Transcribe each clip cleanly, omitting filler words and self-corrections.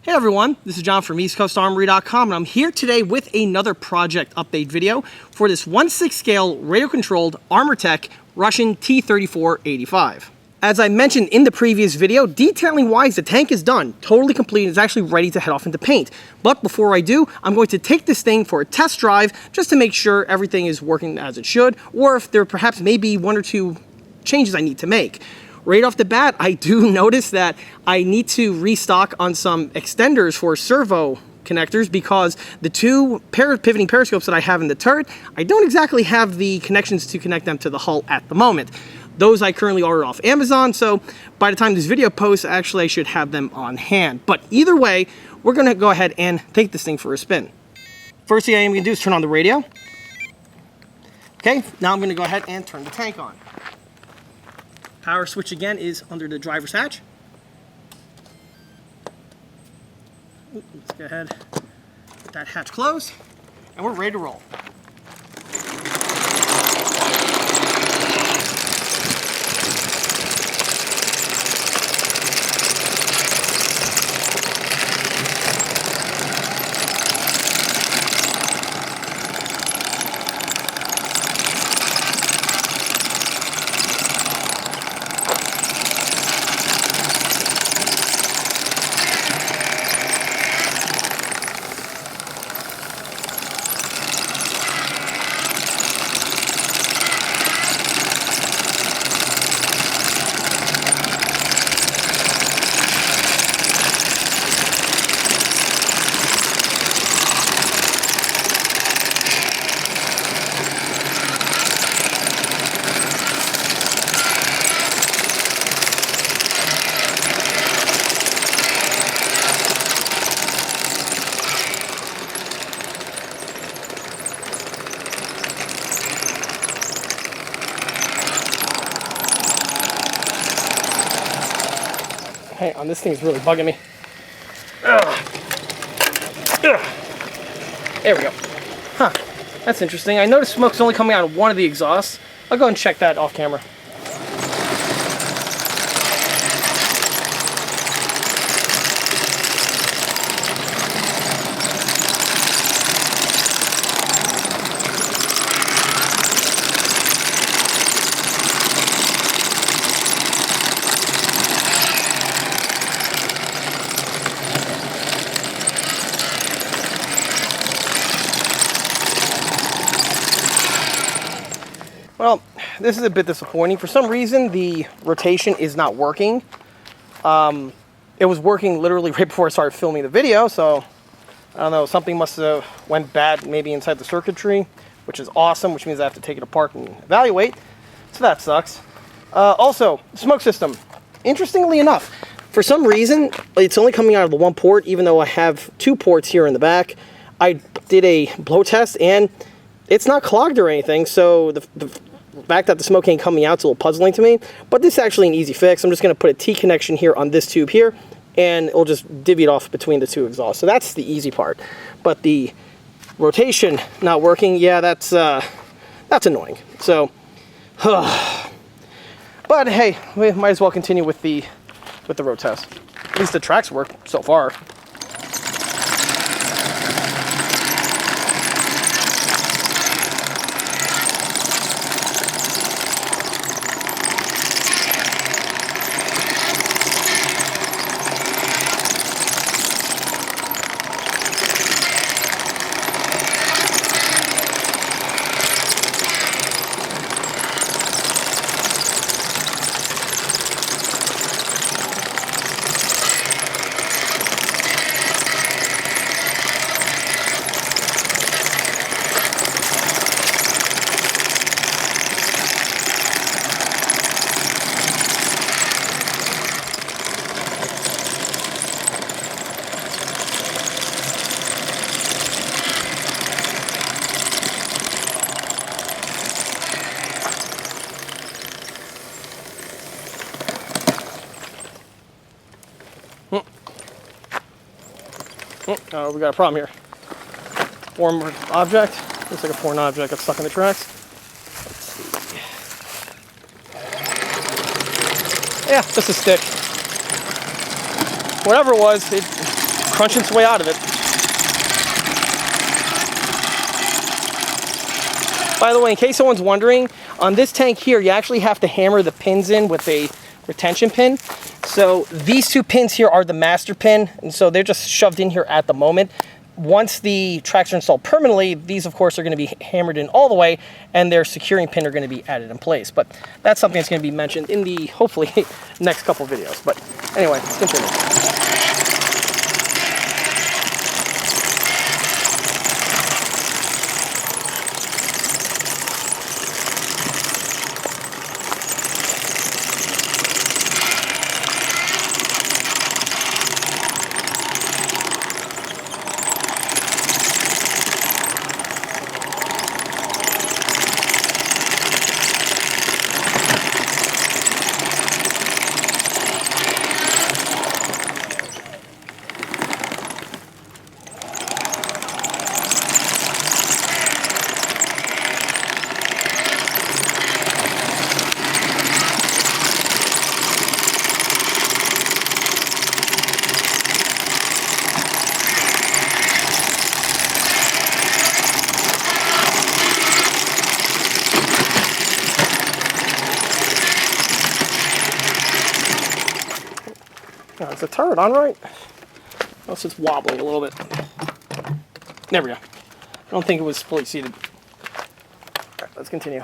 Hey everyone, this is John from EastCoastArmory.com, and I'm here today with another project update video for this 1/6 scale radio-controlled Armortek Russian T34 85. As I mentioned in the previous video, detailing wise, the tank is done, totally complete, and is actually ready to head off into paint. But before I do, I'm going to take this thing for a test drive just to make sure everything is working as it should, or if there perhaps may be one or two changes I need to make. Right off the bat, I do notice that I need to restock on some extenders for servo connectors because the two pivoting periscopes that I have in the turret, I don't exactly have the connections to connect them to the hull at the moment. Those I currently ordered off Amazon, so by the time this video posts, actually I should have them on hand. But either way, we're going to go ahead and take this thing for a spin. First thing I am going to do is turn on the radio. Okay, now I'm going to go ahead and turn the tank on. Power switch again is under the driver's hatch. Let's go ahead, get that hatch closed, and we're ready to roll. Hang on, this thing's really bugging me. There we go. Huh, that's interesting. I noticed smoke's only coming out of one of the exhausts. I'll go and check that off camera. Well, this is a bit disappointing. For some reason, the rotation is not working. It was working literally right before I started filming the video, so I don't know, something must have went bad maybe inside the circuitry, which is awesome, which means I have to take it apart and evaluate, so that sucks. Also, smoke system. Interestingly enough, for some reason, it's only coming out of the one port, even though I have two ports here in the back. I did a blow test, and it's not clogged or anything, so the fact that the smoke ain't coming out is a little puzzling to me, but this is actually an easy fix. I'm just going to put a T connection here on this tube here, and it'll just divvy it off between the two exhausts. So that's the easy part. But the rotation not working, yeah, that's annoying. So, but hey, we might as well continue with the road test. At least the tracks work so far. Oh, we got a problem here. Foreign object. Looks like a foreign object got stuck in the tracks. Let's see. Yeah, just a stick. Whatever it was, it crunching its way out of it. By the way, in case someone's wondering, on this tank here, you actually have to hammer the pins in with a retention pin. So these two pins here are the master pin, and so they're just shoved in here at the moment. Once the tracks are installed permanently, these of course are going to be hammered in all the way, and their securing pin are going to be added in place. But that's something that's going to be mentioned in the, hopefully, next couple videos. But anyway, let's continue. Now, is the turret on right? Unless it's wobbling a little bit. There we go. I don't think it was fully seated. All right, let's continue.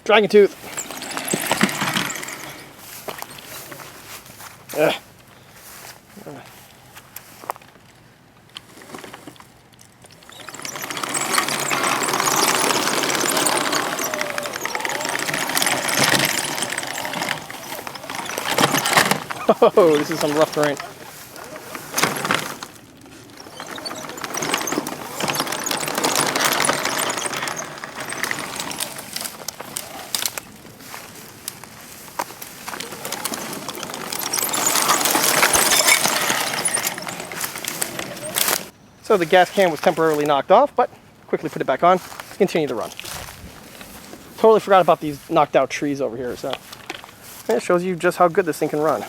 Dragon tooth. Ugh. Oh, this is some rough terrain. So the gas can was temporarily knocked off, but quickly put it back on to continue the run. Totally forgot about these knocked out trees over here, so it shows you just how good this thing can run.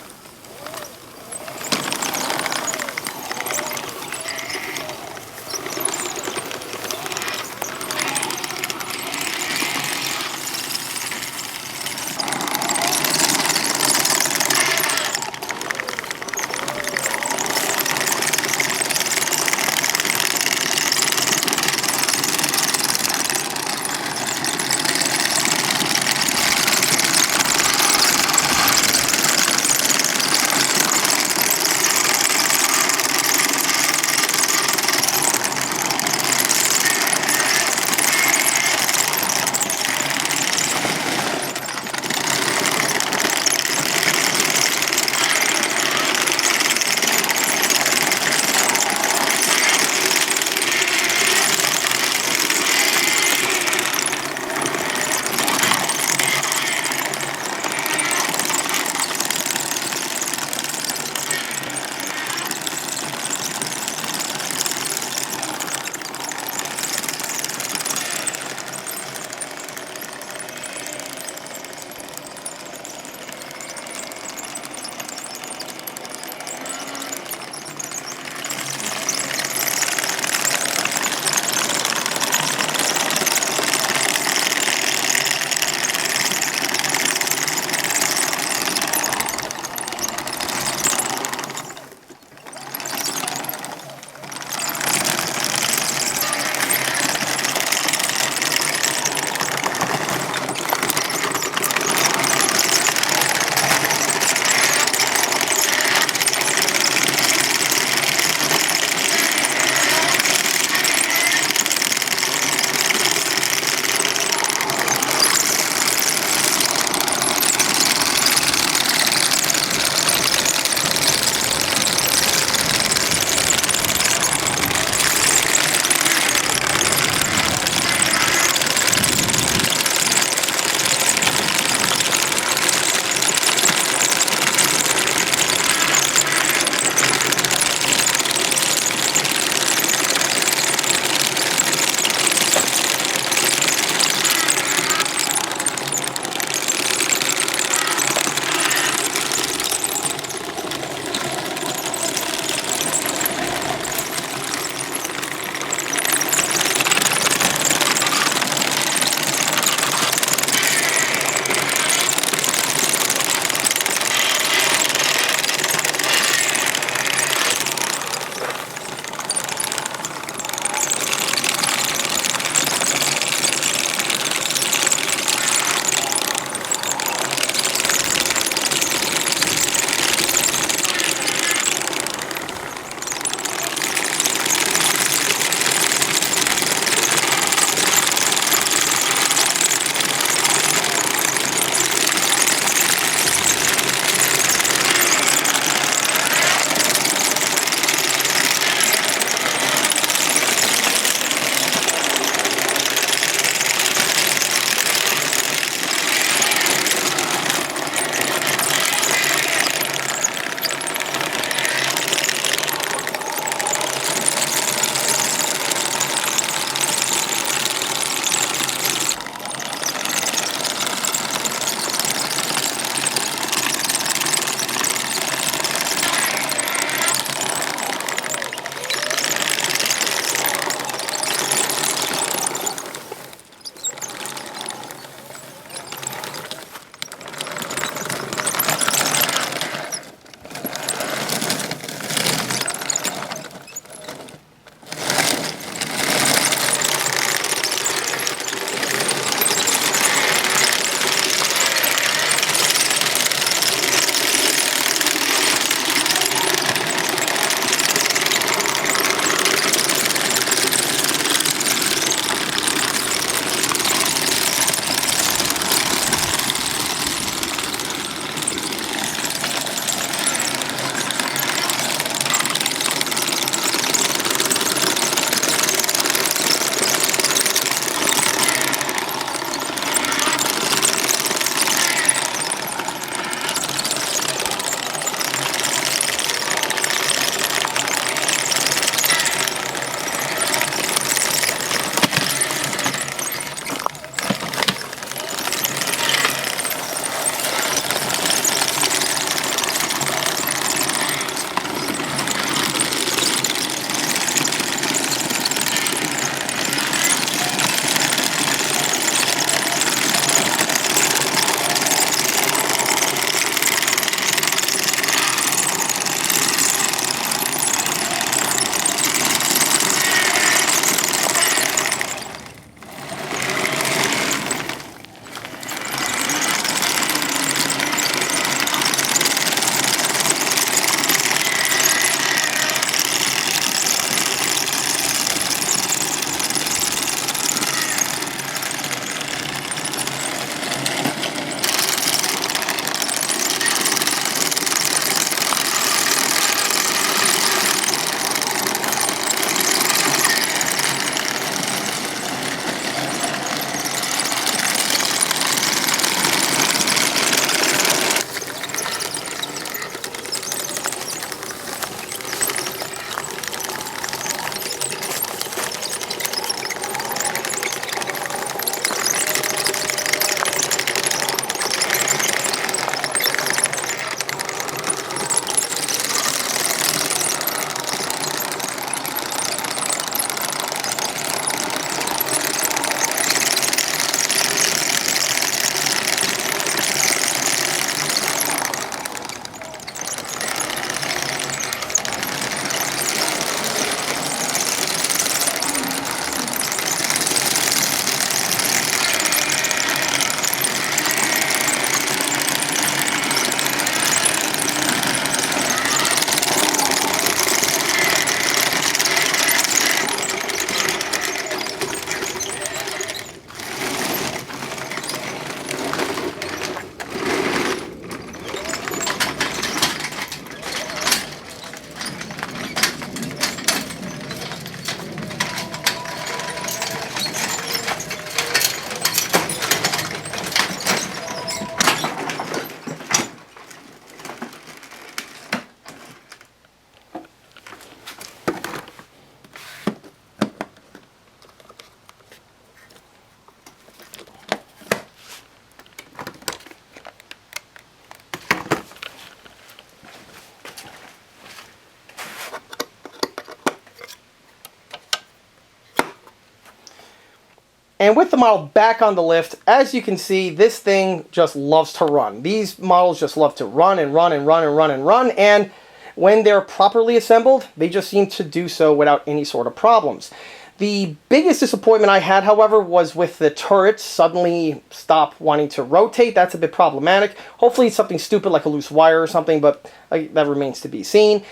And with the model back on the lift, as you can see, this thing just loves to run. These models just love to run and run and run and run and run, and when they're properly assembled, they just seem to do so without any sort of problems. The biggest disappointment I had, however, was with the turrets suddenly stop wanting to rotate. That's a bit problematic. Hopefully it's something stupid like a loose wire or something, but that remains to be seen.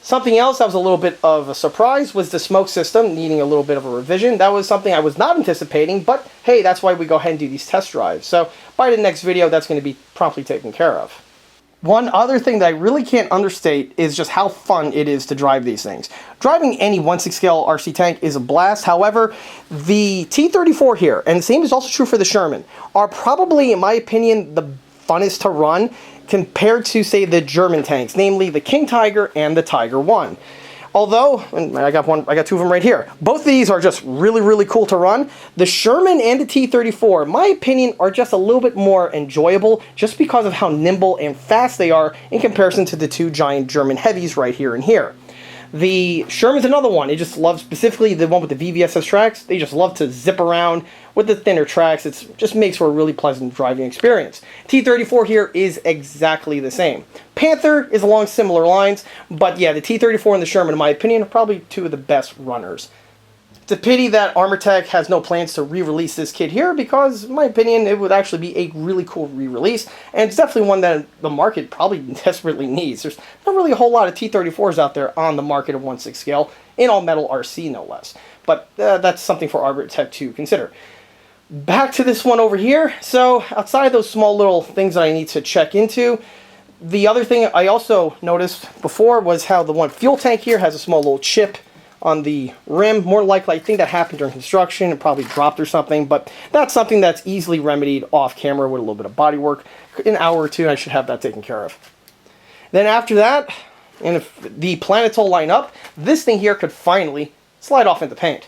Something else that was a little bit of a surprise was the smoke system needing a little bit of a revision. That was something I was not anticipating, but hey, that's why we go ahead and do these test drives. So by the next video, that's going to be promptly taken care of. One other thing that I really can't understate is just how fun it is to drive these things. Driving any 1/6 scale RC tank is a blast. However, the T34 here, and the same is also true for the Sherman, are probably, in my opinion, the funnest to run compared to, say, the German tanks, namely the King Tiger and the Tiger 1. Although, and I got two of them right here. Both of these are just really, really cool to run. The Sherman and the T34, in my opinion, are just a little bit more enjoyable just because of how nimble and fast they are in comparison to the two giant German heavies right here and here. The Sherman's another one. It just loves, specifically the one with the VVSS tracks, they just love to zip around with the thinner tracks. It just makes for a really pleasant driving experience. T34 here is exactly the same. Panther is along similar lines, but yeah, the T34 and the Sherman, in my opinion, are probably two of the best runners. It's a pity that Armortek has no plans to re-release this kit here because, in my opinion, it would actually be a really cool re-release, and it's definitely one that the market probably desperately needs. There's not really a whole lot of T34s out there on the market of 1/6 scale, in all metal RC no less, but that's something for Armortek to consider. Back to this one over here. So, outside of those small little things that I need to check into, the other thing I also noticed before was how the one fuel tank here has a small little chip on the rim. More likely, I think that happened during construction. It probably dropped or something, but that's something that's easily remedied off camera with a little bit of body work. In an hour or two, I should have that taken care of. Then after that, and if the planets all line up, this thing here could finally slide off into paint.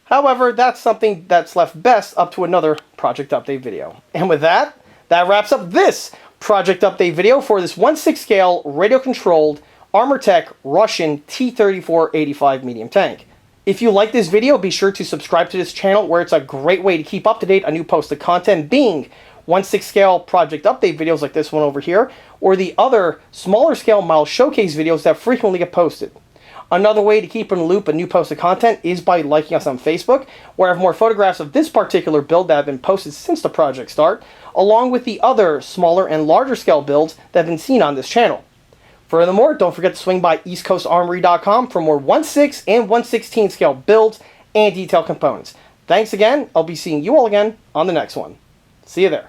However, that's something that's left best up to another project update video. And with that, that wraps up this project update video for this 1/6 scale radio-controlled Armortek Russian T34 85 medium tank. If you like this video, be sure to subscribe to this channel where it's a great way to keep up to date on new posted content, being 1/6 scale project update videos like this one over here, or the other smaller scale model showcase videos that frequently get posted. Another way to keep in the loop of new posted content is by liking us on Facebook, where I have more photographs of this particular build that have been posted since the project start, along with the other smaller and larger scale builds that have been seen on this channel. Furthermore, don't forget to swing by eastcoastarmory.com for more 1/6 and 1/16 scale builds and detailed components. Thanks again. I'll be seeing you all again on the next one. See you there.